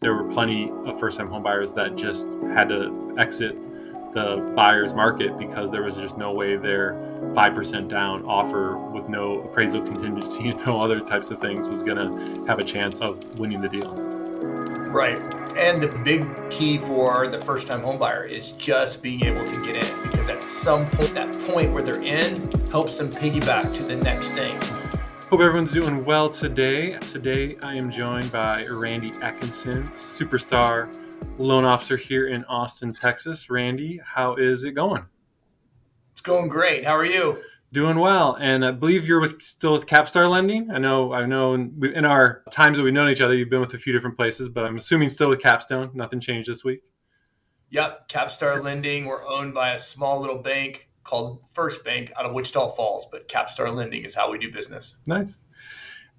There were plenty of first-time home buyers that just had to exit the buyer's market because there was just no way their 5% down offer with no appraisal contingency and no other types of things was going to have a chance of winning the deal. Right. And the big key for the first-time home buyer is just being able to get in, because at some point, that point where they're in helps them piggyback to the next thing. Hope everyone's doing well today. Today, I am joined by Randy Atkinson, superstar loan officer here in Austin, Texas. Randy, how is it going? It's going great. How are you? Doing well, and I believe you're still with Capstar Lending. I know. In our times that we've known each other, you've been with a few different places, but I'm assuming still with Capstone. Nothing changed this week. Yep. Capstar Lending. We're owned by a small little bank called First Bank out of Wichita Falls, but Capstar Lending is how we do business. Nice.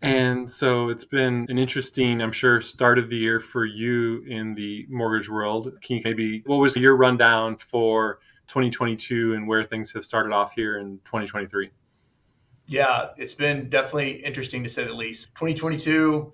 And so it's been an interesting, I'm sure, start of the year for you in the mortgage world. Can you maybe, what was your rundown for 2022 and where things have started off here in 2023? Yeah, it's been definitely interesting to say the least. 2022,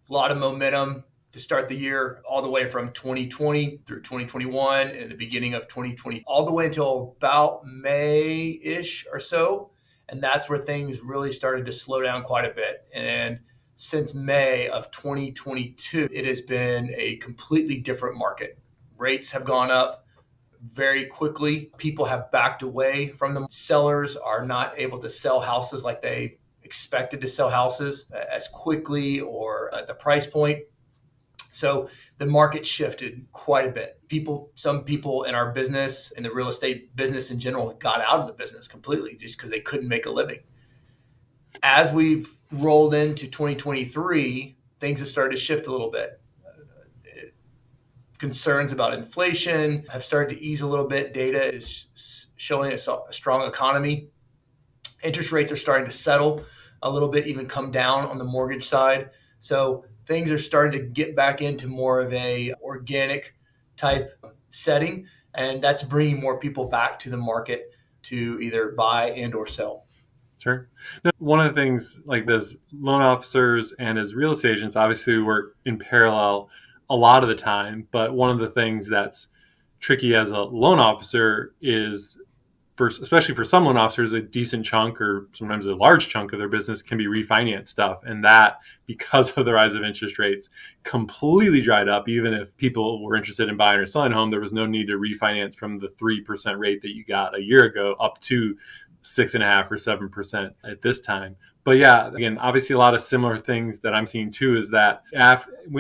a lot of momentum to start the year, all the way from 2020 through 2021 and the beginning of 2020, all the way until about May-ish or so. And that's where things really started to slow down quite a bit. And since May of 2022, it has been a completely different market. Rates have gone up very quickly. People have backed away from them. Sellers are not able to sell houses like they expected to sell houses as quickly or at the price point. So the market shifted quite a bit. Some people in our business, in the real estate business in general, got out of the business completely just because they couldn't make a living. As we've rolled into 2023, things have started to shift a little bit. Concerns about inflation have started to ease a little bit. Data is showing a strong economy. Interest rates are starting to settle a little bit, even come down on the mortgage side. So things are starting to get back into more of a organic type setting, and that's bringing more people back to the market to either buy and or sell. Sure. Now, one of the things, like, as loan officers and as real estate agents, obviously we work in parallel a lot of the time, but one of the things that's tricky as a loan officer is, especially for some loan officers, a decent chunk or sometimes a large chunk of their business can be refinance stuff. And that, because of the rise of interest rates, completely dried up. Even if people were interested in buying or selling a home, there was no need to refinance from the 3% rate that you got a year ago up to 6.5% or 7% at this time. But yeah, again, obviously a lot of similar things that I'm seeing too is that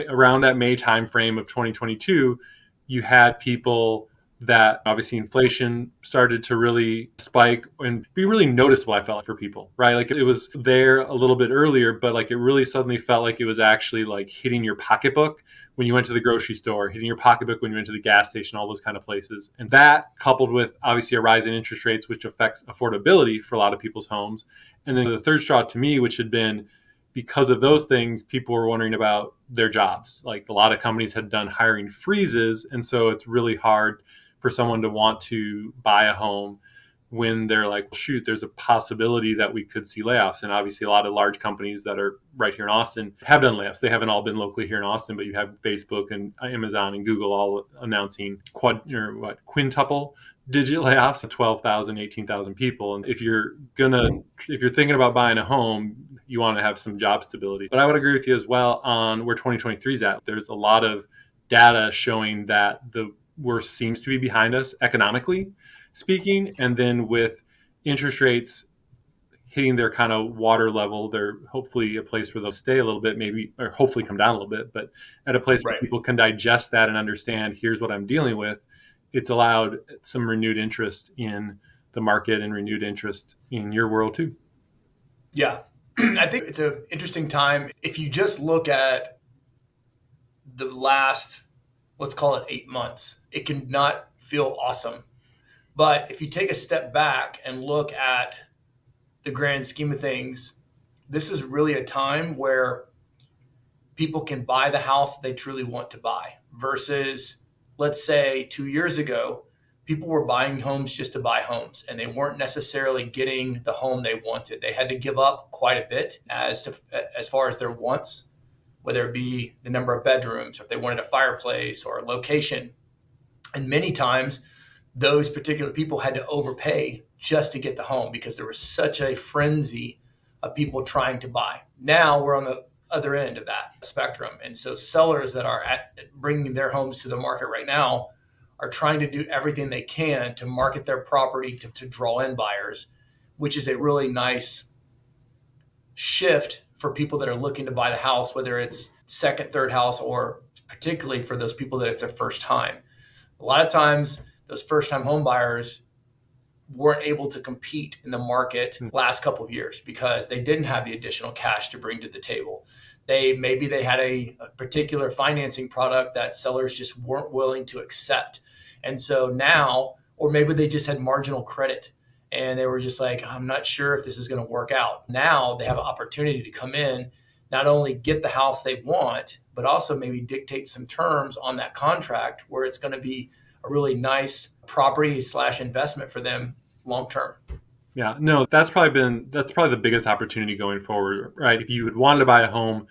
around that May timeframe of 2022, you had people that obviously inflation started to really spike and be really noticeable, I felt like, for people, right? Like it was there a little bit earlier, but like it really suddenly felt like it was actually like hitting your pocketbook when you went to the grocery store, hitting your pocketbook when you went to the gas station, all those kind of places. And that, coupled with obviously a rise in interest rates, which affects affordability for a lot of people's homes. And then the third straw to me, which had been, because of those things, people were wondering about their jobs. Like a lot of companies had done hiring freezes. And so it's really hard for someone to want to buy a home when they're like, well, shoot, there's a possibility that we could see layoffs. And obviously a lot of large companies that are right here in Austin have done layoffs. They haven't all been locally here in Austin, but you have Facebook and Amazon and Google all announcing quintuple digit layoffs of 12,000, 18,000 people. And if you're thinking about buying a home, you want to have some job stability. But I would agree with you as well on where 2023 is at. There's a lot of data showing that the worst seems to be behind us economically speaking. And then with interest rates hitting their kind of water level, they're hopefully a place where they'll stay a little bit, maybe, or hopefully come down a little bit, but at a place where people can digest that and understand, here's what I'm dealing with. It's allowed some renewed interest in the market and renewed interest in your world too. Yeah. I think it's an interesting time. If you just look at the last, let's call it 8 months, it can not feel awesome. But if you take a step back and look at the grand scheme of things, this is really a time where people can buy the house they truly want to buy versus, let's say 2 years ago, people were buying homes just to buy homes and they weren't necessarily getting the home they wanted. They had to give up quite a bit as far as their wants whether it be the number of bedrooms or if they wanted a fireplace or a location. And many times those particular people had to overpay just to get the home because there was such a frenzy of people trying to buy. Now we're on the other end of that spectrum. And so sellers that are bringing their homes to the market right now are trying to do everything they can to market their property to draw in buyers, which is a really nice shift for people that are looking to buy the house, whether it's second, third house, or particularly for those people that it's their first time. A lot of times, those first time home buyers weren't able to compete in the market last couple of years because they didn't have the additional cash to bring to the table. Maybe they had a particular financing product that sellers just weren't willing to accept. And so now, or maybe they just had marginal credit and they were just like, I'm not sure if this is going to work out. Now they have an opportunity to come in, not only get the house they want, but also maybe dictate some terms on that contract where it's going to be a really nice property / investment for them long term. Yeah, no, that's probably the biggest opportunity going forward, right? If you had wanted to buy a home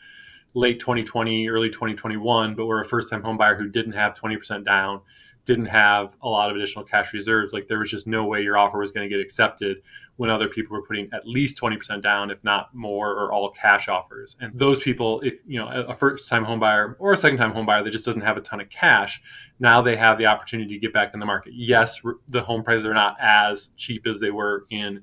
late 2020, early 2021, but were a first time home buyer who didn't have 20% down, didn't have a lot of additional cash reserves, like there was just no way your offer was going to get accepted when other people were putting at least 20% down, if not more, or all cash offers. And those people, if a first time home buyer or a second time home buyer that just doesn't have a ton of cash, now they have the opportunity to get back in the market. Yes, the home prices are not as cheap as they were in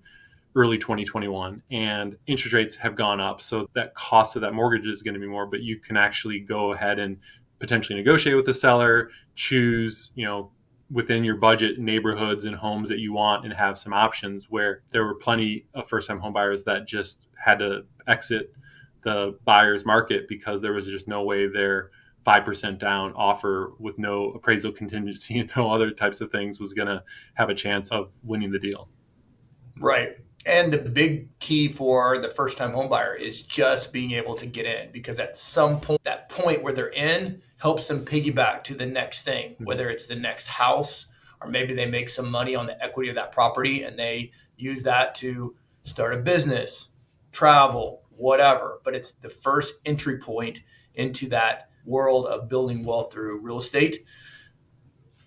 early 2021, and interest rates have gone up, so that cost of that mortgage is going to be more, but you can actually go ahead and potentially negotiate with the seller, choose within your budget neighborhoods and homes that you want, and have some options. Where there were plenty of first time home buyers that just had to exit the buyer's market because there was just no way their 5% down offer with no appraisal contingency and no other types of things was going to have a chance of winning the deal. Right. And the big key for the first time home buyer is just being able to get in, because at some point, that point where they're in helps them piggyback to the next thing, whether it's the next house, or maybe they make some money on the equity of that property and they use that to start a business, travel, whatever. But it's the first entry point into that world of building wealth through real estate.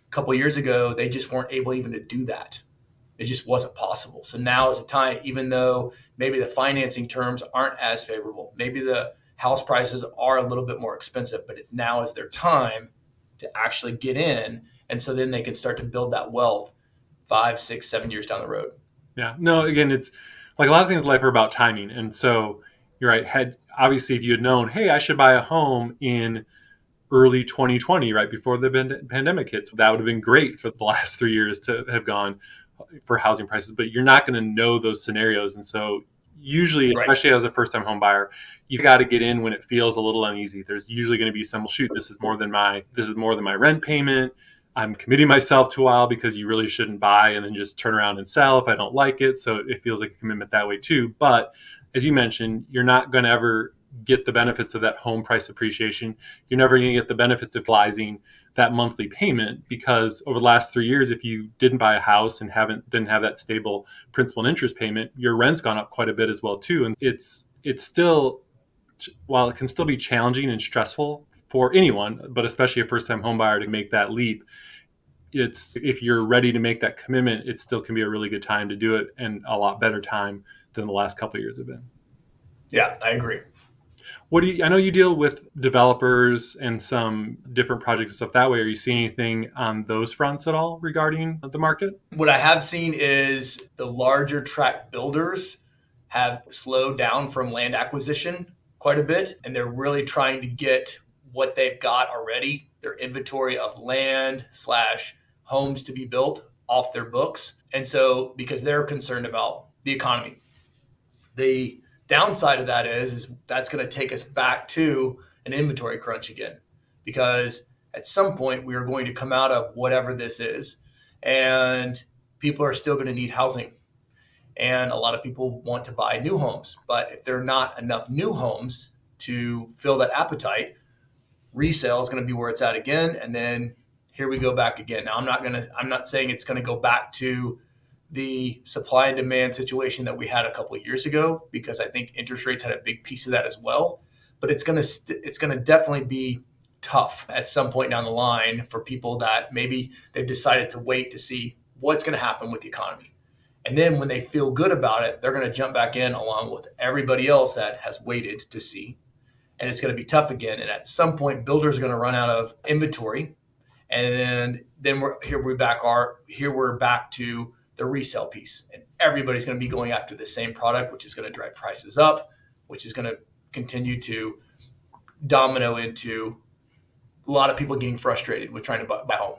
A couple of years ago, they just weren't able even to do that. It just wasn't possible. So now is the time, even though maybe the financing terms aren't as favorable, maybe the house prices are a little bit more expensive, but now is their time to actually get in. And so then they can start to build that wealth 5, 6, 7 years down the road. Yeah. No, again, it's like a lot of things in life are about timing. And so you're right. Obviously, if you had known, hey, I should buy a home in early 2020, right before the pandemic hits, that would have been great for the last 3 years to have gone for housing prices, but you're not going to know those scenarios. And so usually, especially as a first time home buyer, you got to get in when it feels a little uneasy. There's usually going to be some, shoot, this is more than my rent payment. I'm committing myself to a while, because you really shouldn't buy and then just turn around and sell if I don't like it. So it feels like a commitment that way too. But as you mentioned, you're not going to ever get the benefits of that home price appreciation. You're never going to get the benefits of utilizing that monthly payment, because over the last 3 years, if you didn't buy a house and didn't have that stable principal and interest payment, your rent's gone up quite a bit as well too. And it's still, while it can still be challenging and stressful for anyone, but especially a first-time home buyer, to make that leap, if you're ready to make that commitment, it still can be a really good time to do it, and a lot better time than the last couple of years have been. Yeah, I agree. I know you deal with developers and some different projects and stuff that way. Are you seeing anything on those fronts at all regarding the market? What I have seen is the larger tract builders have slowed down from land acquisition quite a bit, and they're really trying to get what they've got already, their inventory of land / homes to be built, off their books. And so, because they're concerned about the economy, the downside of that is that's going to take us back to an inventory crunch again, because at some point we are going to come out of whatever this is, and people are still going to need housing. And a lot of people want to buy new homes, but if there are not enough new homes to fill that appetite, resale is going to be where it's at again. And then here we go back again. Now, I'm not saying it's going to go back to the supply and demand situation that we had a couple of years ago, because I think interest rates had a big piece of that as well. but it's gonna definitely be tough at some point down the line for people that maybe they've decided to wait to see what's going to happen with the economy. And then when they feel good about it, they're going to jump back in along with everybody else that has waited to see. And it's going to be tough again. And at some point, builders are going to run out of inventory. And then we're back to the resale piece. And everybody's going to be going after the same product, which is going to drive prices up, which is going to continue to domino into a lot of people getting frustrated with trying to buy a home.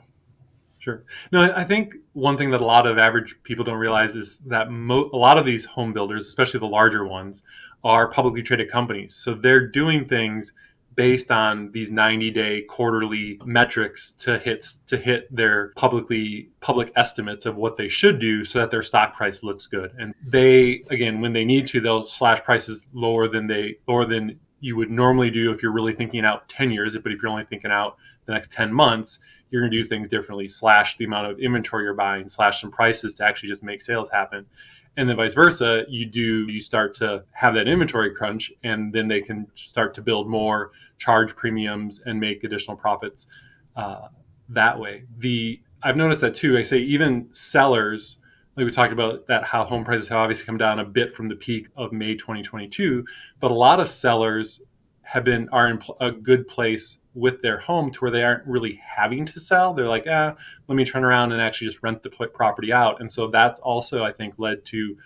Sure. No, I think one thing that a lot of average people don't realize is that a lot of these home builders, especially the larger ones, are publicly traded companies. So they're doing things based on these 90-day quarterly metrics to hit their public estimates of what they should do so that their stock price looks good. And they, again, when they need to, they'll slash prices lower than you would normally do if you're really thinking out 10 years. But if you're only thinking out the next 10 months, you're going to do things differently, slash the amount of inventory you're buying, slash some prices to actually just make sales happen. And then vice versa, you start to have that inventory crunch, and then they can start to build more, charge premiums, and make additional profits that way. I've noticed that too. I say even sellers, like we talked about that, how home prices have obviously come down a bit from the peak of May 2022, but a lot of sellers are in a good place with their home to where they aren't really having to sell. They're like, let me turn around and actually just rent the property out. And so that's also, I think, led to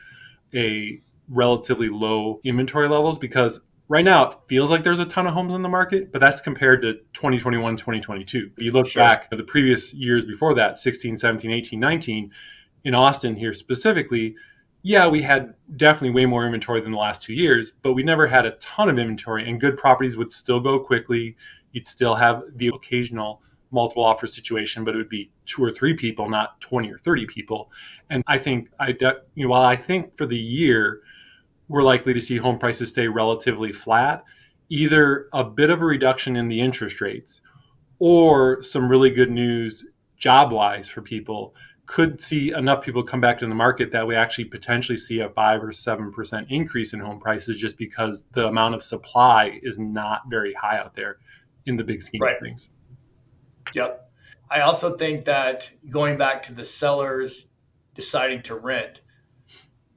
a relatively low inventory levels, because right now it feels like there's a ton of homes on the market, but that's compared to 2021, 2022. If you look back at the previous years before that, 16, 17, 18, 19, in Austin here specifically, yeah, we had definitely way more inventory than the last 2 years, but we never had a ton of inventory, and good properties would still go quickly. You'd still have the occasional multiple offer situation, but it would be 2 or 3 people, not 20 or 30 people. And I think while I think for the year, we're likely to see home prices stay relatively flat, either a bit of a reduction in the interest rates or some really good news job-wise for people could see enough people come back to the market that we actually potentially see a 5 or 7% increase in home prices, just because the amount of supply is not very high out there in the big scheme of things. Yep. I also think that going back to the sellers deciding to rent,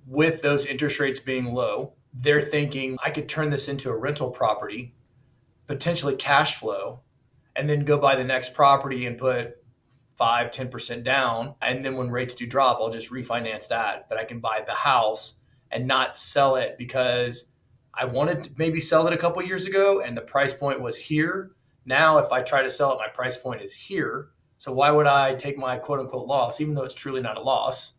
with those interest rates being low, they're thinking, I could turn this into a rental property, potentially cash flow, and then go buy the next property and put 5-10% down. And then when rates do drop, I'll just refinance that. But I can buy the house and not sell it because I wanted to maybe sell it a couple years ago and the price point was here. Now, if I try to sell it, my price point is here. So why would I take my quote unquote loss, even though it's truly not a loss?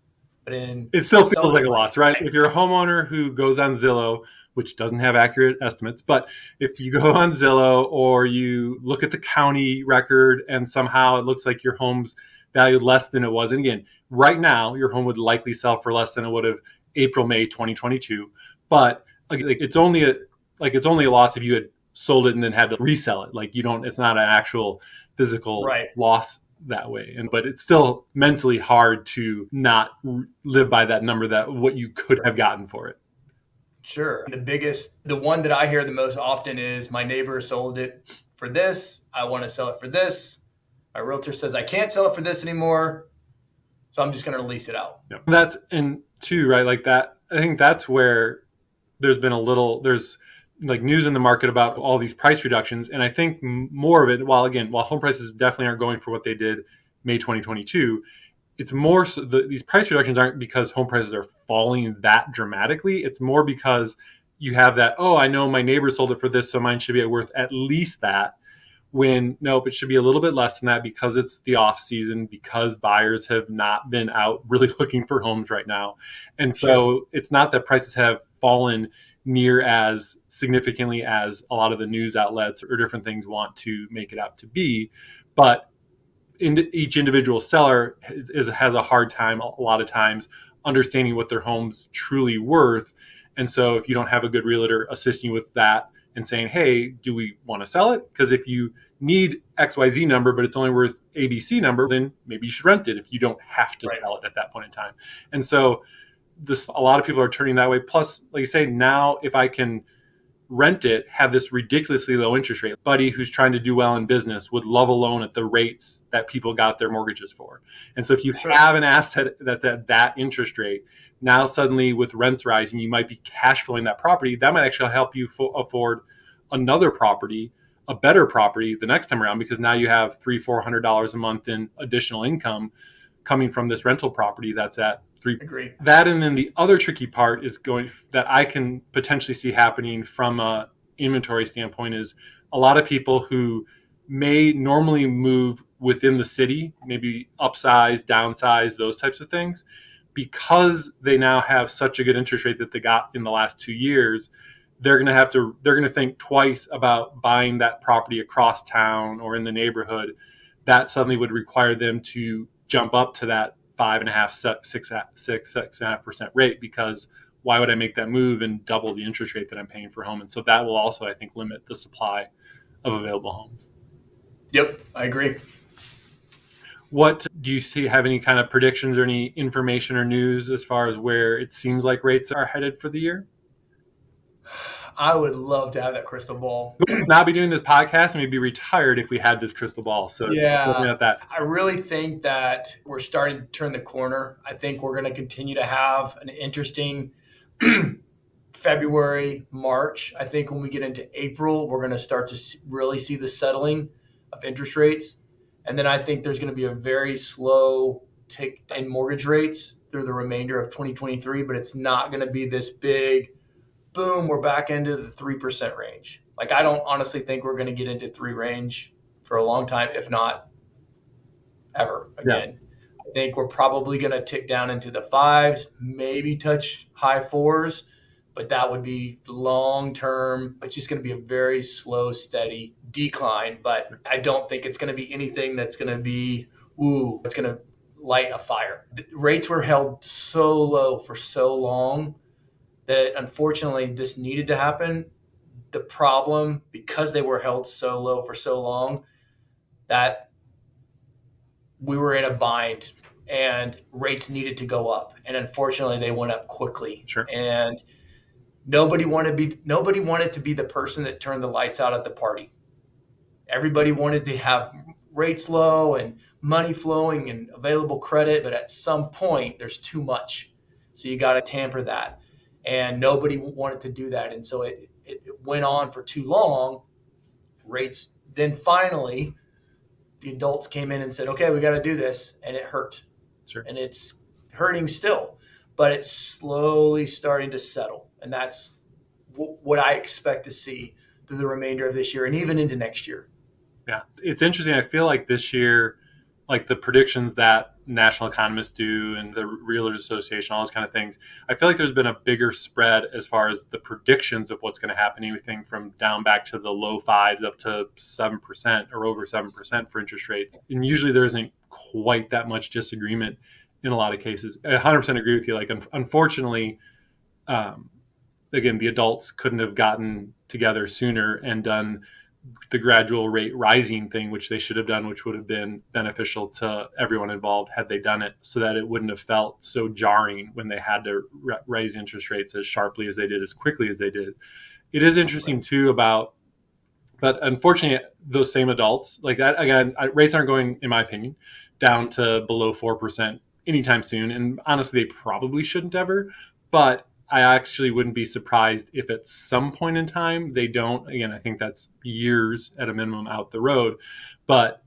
But it still feels like a loss, right? If you're a homeowner who goes on Zillow, which doesn't have accurate estimates, but if you go on Zillow or you look at the county record and somehow it looks like your home's valued less than it was, and again, right now your home would likely sell for less than it would have April, May 2022, but it's only a loss if you had sold it and then had to resell it. It's not an actual physical loss that way. But it's still mentally hard to not live by that number, that what you could have gotten for it. Sure. The one that I hear the most often is, my neighbor sold it for this. I want to sell it for this. My realtor says I can't sell it for this anymore, so I'm just going to lease it out. Yeah. That's, and too, right? Like that, I think that's where there's news in the market about all these price reductions. And I think more of it, while home prices definitely aren't going for what they did May 2022, it's more so these price reductions aren't because home prices are falling that dramatically. It's more because you have that, I know my neighbor sold it for this, so mine should be worth at least that. When nope, it should be a little bit less than that, because it's the off season, because buyers have not been out really looking for homes right now. And so it's not that prices have fallen near as significantly as a lot of the news outlets or different things want to make it out to be, but each individual seller has a hard time a lot of times understanding what their home's truly worth. And so if you don't have a good realtor assisting you with that and saying, hey, do we want to sell it? Because if you need XYZ number, but it's only worth ABC number, then maybe you should rent it if you don't have to sell it at that point in time. And so a lot of people are turning that way. Plus, like you say, now if I can rent it have this ridiculously low interest rate. Buddy who's trying to do well in business would love a loan at the rates that people got their mortgages for. And so if you Sure. have an asset that's at that interest rate, now suddenly with rents rising, you might be cash flowing that property. That might actually help you afford another property, a better property the next time around, because now you have $300-400 a month in additional income coming from this rental property that's at three. Agree. That, and then the other tricky part is going that I can potentially see happening from a inventory standpoint is a lot of people who may normally move within the city, maybe upsize, downsize, those types of things, because they now have such a good interest rate that they got in the last 2 years. They're going to think twice about buying that property across town or in the neighborhood. That suddenly would require them to jump up to that 5.5%, 6.5% rate, because why would I make that move and double the interest rate that I'm paying for a home? And so that will also, I think, limit the supply of available homes. Yep, I agree. What do you see? Have any kind of predictions or any information or news as far as where it seems like rates are headed for the year? I would love to have that crystal ball. We would not be doing this podcast, and we'd be retired if we had this crystal ball. So Yeah, at that. I really think that we're starting to turn the corner. I think we're going to continue to have an interesting February, March. I think when we get into April, we're going to start to really see the settling of interest rates. And then I think there's going to be a very slow tick in mortgage rates through the remainder of 2023, but it's not going to be this big boom, we're back into the 3% range. Like, I don't honestly think we're going to get into 3 range for a long time, if not ever again. Yeah. I think we're probably going to tick down into the 5s, maybe touch high 4s, but that would be long term. It's just going to be a very slow, steady decline. But I don't think it's going to be anything that's going to be, it's going to light a fire. The rates were held so low for so long that unfortunately this needed to happen. The problem, because they were held so low for so long, that we were in a bind and rates needed to go up. And unfortunately they went up quickly. Sure. And nobody wanted to be the person that turned the lights out at the party. Everybody wanted to have rates low and money flowing and available credit, but at some point there's too much. So you got to tamper that. And nobody wanted to do that. And so it went on for too long. Rates, then finally, the adults came in and said, okay, we got to do this. And it hurt. Sure. And it's hurting still, but it's slowly starting to settle. And that's what I expect to see through the remainder of this year and even into next year. Yeah, it's interesting. I feel like this year, like the predictions that national economists do and the Realtors Association, all those kind of things, I feel like there's been a bigger spread as far as the predictions of what's going to happen, anything from down back to the low 5s up to 7% or over 7% for interest rates. And usually there isn't quite that much disagreement in a lot of cases. I 100% agree with you. Like, unfortunately, again, the adults couldn't have gotten together sooner and done the gradual rate rising thing, which they should have done, which would have been beneficial to everyone involved had they done it, so that it wouldn't have felt so jarring when they had to raise interest rates as sharply as they did, as quickly as they did. It is interesting too but unfortunately, those same adults, like that, again, rates aren't going, in my opinion, down to below 4% anytime soon. And honestly, they probably shouldn't ever, but I actually wouldn't be surprised if at some point in time they don't. Again, I think that's years at a minimum out the road. But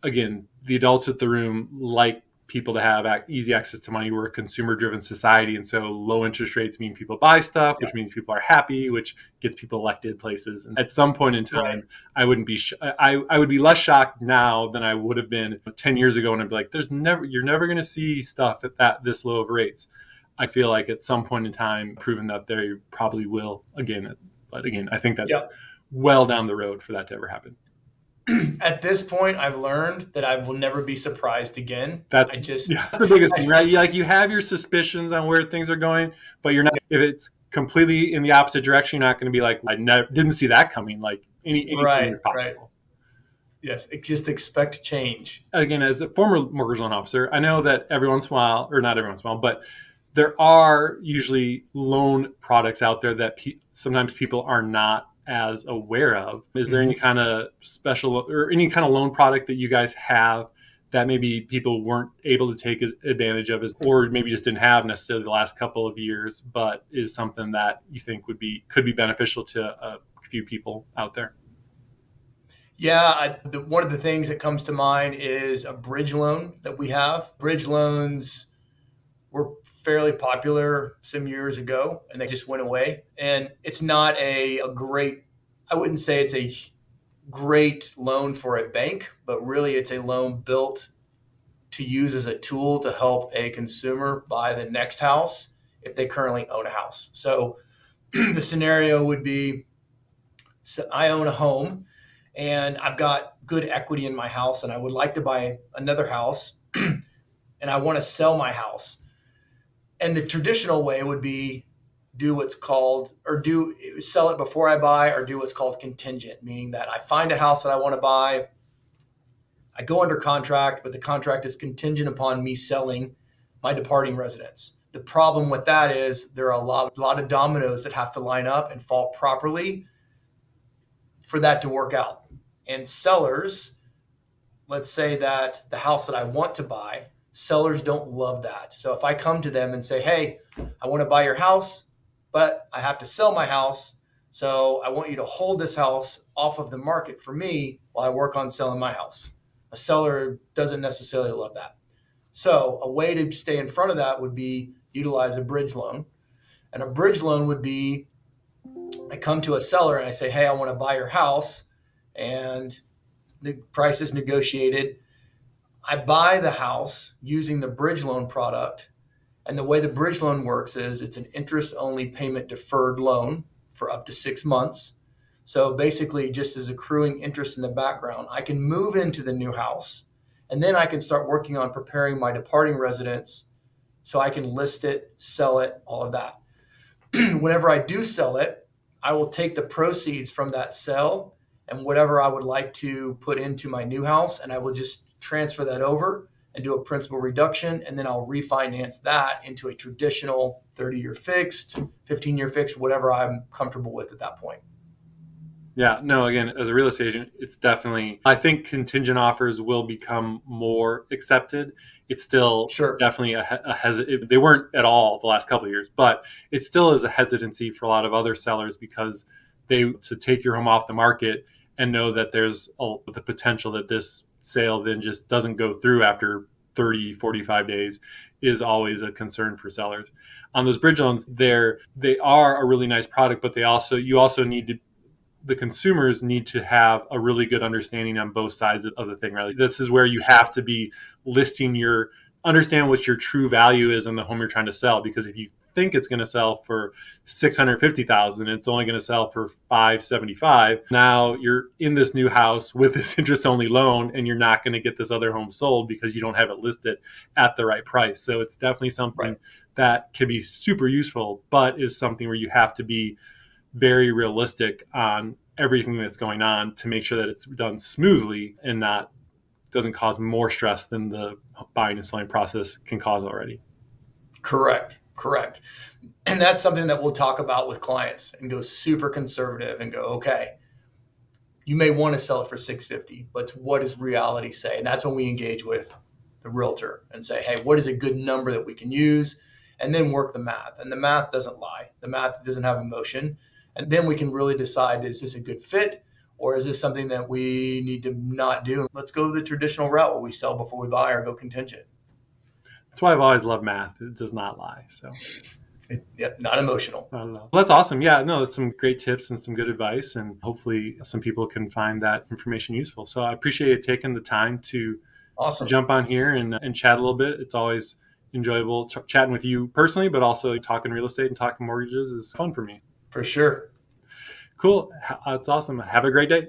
again, the adults at the room like people to have easy access to money. We're a consumer-driven society, and so low interest rates mean people buy stuff, which means people are happy, which gets people elected places. And at some point in time, I wouldn't be. I would be less shocked now than I would have been 10 years ago, and I'd be like, you're never going to see stuff at this low of rates. I feel like at some point in time, proven that they probably will again. But again, I think that's well down the road for that to ever happen. At this point, I've learned that I will never be surprised again. That's the biggest thing, right? You have your suspicions on where things are going, but you're not. If it's completely in the opposite direction, you're not going to be like, I didn't see that coming. Like anything is possible. Right. Yes, just expect change. Again, as a former mortgage loan officer, I know that every once in a while, or not every once in a while, but there are usually loan products out there that sometimes people are not as aware of. Is there any Mhm. kind of special or any kind of loan product that you guys have that maybe people weren't able to take advantage of, or maybe just didn't have necessarily the last couple of years, but is something that you think could be beneficial to a few people out there? Yeah, one of the things that comes to mind is a bridge loan that we have. Bridge loans were fairly popular some years ago and they just went away. And it's not a great, I wouldn't say it's a great loan for a bank, but really it's a loan built to use as a tool to help a consumer buy the next house if they currently own a house. So the scenario would be, so I own a home and I've got good equity in my house and I would like to buy another house and I want to sell my house. And the traditional way would be do what's called, or do sell it before I buy, or do what's called contingent, meaning that I find a house that I want to buy, I go under contract, but the contract is contingent upon me selling my departing residence. The problem with that is there are a lot of dominoes that have to line up and fall properly for that to work out. And sellers, let's say that the house that I want to buy, sellers don't love that. So if I come to them and say, hey, I want to buy your house, but I have to sell my house. So I want you to hold this house off of the market for me while I work on selling my house. A seller doesn't necessarily love that. So a way to stay in front of that would be utilize a bridge loan. And a bridge loan would be I come to a seller and I say, hey, I want to buy your house. And the price is negotiated. I buy the house using the bridge loan product. And the way the bridge loan works is it's an interest only payment deferred loan for up to 6 months. So basically, just as accruing interest in the background, I can move into the new house and then I can start working on preparing my departing residence so I can list it, sell it, all of that. Whenever I do sell it, I will take the proceeds from that sale and whatever I would like to put into my new house, and I will just transfer that over and do a principal reduction, and then I'll refinance that into a traditional 30-year fixed, 15-year fixed, whatever I'm comfortable with at that point. Yeah, no, again, as a real estate agent, it's definitely, I think contingent offers will become more accepted. It's still Sure. definitely they weren't at all the last couple of years, but it still is a hesitancy for a lot of other sellers because they to take your home off the market and know that there's the potential that this sale then just doesn't go through after 30, 45 days is always a concern for sellers. On those bridge loans, they are a really nice product, but you also need to the consumers need to have a really good understanding on both sides of the thing, right? This is where you Sure. have to be listing understand what your true value is in the home you're trying to sell. Because if you think it's going to sell for 650,000, it's only going to sell for 575. Now you're in this new house with this interest only loan, and you're not going to get this other home sold because you don't have it listed at the right price. So it's definitely Right. something that can be super useful, but is something where you have to be very realistic on everything that's going on to make sure that it's done smoothly and not doesn't cause more stress than the buying and selling process can cause already. Correct. Correct. And that's something that we'll talk about with clients and go super conservative and go, okay, you may want to sell it for 650, but what does reality say? And that's when we engage with the realtor and say, hey, what is a good number that we can use? And then work the math. And the math doesn't lie. The math doesn't have emotion. And then we can really decide, is this a good fit? Or is this something that we need to not do? Let's go the traditional route where we sell before we buy or go contingent. That's why I've always loved math. It does not lie. So Yep, not emotional. I don't know. Well, that's awesome. Yeah, no, that's some great tips and some good advice. And hopefully some people can find that information useful. So I appreciate you taking the time to Awesome. jump on here and chat a little bit. It's always enjoyable chatting with you personally, but also talking real estate and talking mortgages is fun for me. For sure. Cool. That's awesome. Have a great day.